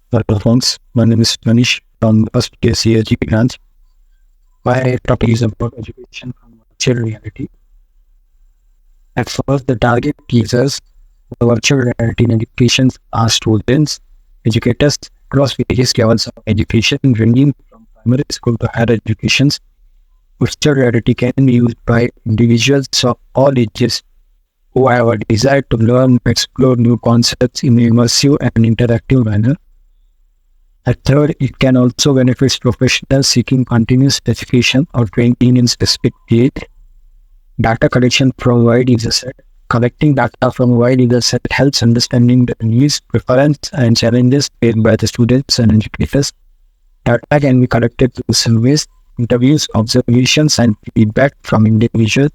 Welcome, folks. My name is Manish from the first CSG branch. My topic is about education from virtual reality. At first, the target users the virtual reality in education are students, educators across various levels of education, ranging from primary school to higher educations. Virtual reality can be used by individuals of all ages who have a desire to learn, explore new concepts in an immersive and interactive manner. At third, it can also benefit professionals seeking continuous education or training in specific field. Data collection from a wide user set. Collecting data from a wide user set helps understanding the needs, preference, and challenges faced by the students and educators. Data can be collected through surveys, interviews, observations, and feedback from individuals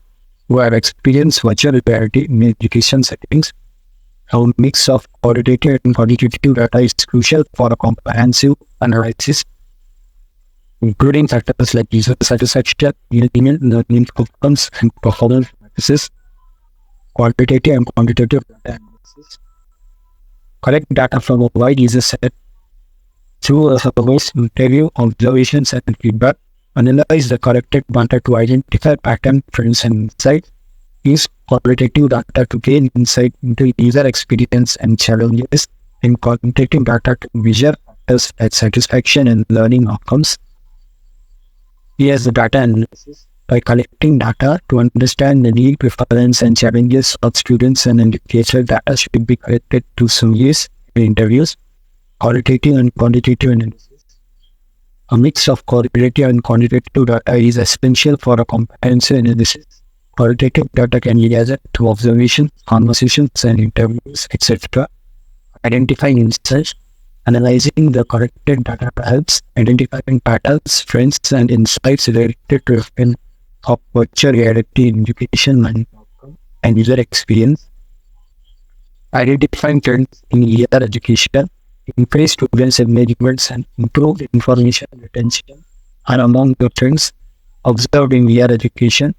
who have experienced virtual reality in education settings. A mix of qualitative and quantitative data is crucial for a comprehensive analysis, including factors like user satisfaction, engagement, learning outcomes, and performance analysis. Qualitative and quantitative data analysis. Collect data from a wide user set through surveys, interview, observations, and feedback. Analyze the collected data to identify patterns, trends, and insights. Use qualitative data to gain insight into user experience and challenges, and quantitative data to measure factors like satisfaction and learning outcomes. Here's the data analysis. By collecting data to understand the need, preference, and challenges of students and educators, data should be collected through surveys and interviews. Qualitative and quantitative analysis. A mix of qualitative and quantitative data is essential for a comprehensive analysis. Qualitative data can be gathered through observations, conversations, and interviews, etc. Identifying insights. Analyzing the collected data helps identifying patterns, trends, and insights related to the of virtual reality in education and user experience. Identifying trends in VR education, increased students' engagement, and improved information retention are among the trends observed in VR education.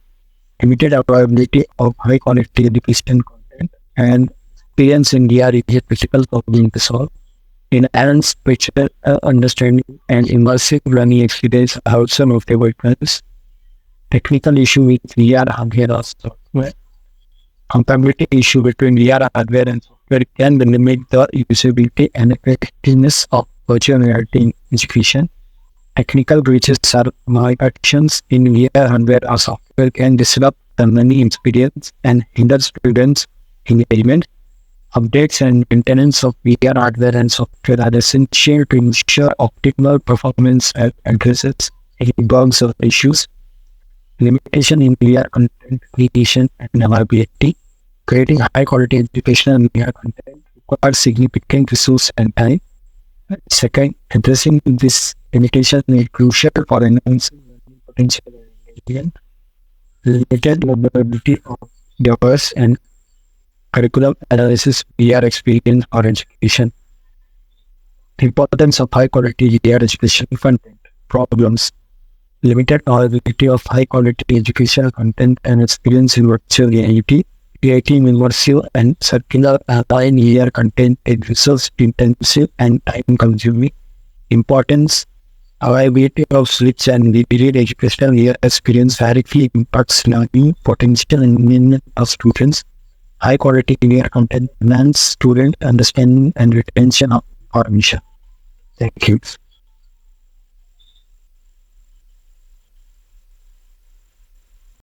Limited availability of high quality education content and experience in VR is a critical problem to solve. Enhanced picture understanding and immersive learning experience are also notable trends. Technical issue with VR hardware or software. Compatibility issue between VR hardware and software can limit the usability and effectiveness of virtual reality in education. Technical glitches or malfunctions in VR hardware or software can disrupt the learning experience and hinder students' engagement. Updates and maintenance of VR hardware and software are essential to ensure optimal performance and addresses any bugs or issues. Limitation in VR content creation and availability. Creating high-quality educational VR content requires significant resource and time. Second, addressing this limitation is crucial for enhancing learning potential and engagement. Limited availability of device and curriculum analysis VR experience or education. Importance of high-quality VR education content. Problems. Limited availability of high-quality educational content and experience in virtual reality. Creating immersive and circular online VR content is resource-intensive and time-consuming. Importance. Availability of rich and varied educational VR experience directly impacts learning potential and engagement of students. High-quality VR content enhances student understanding and retention of information. Thank you.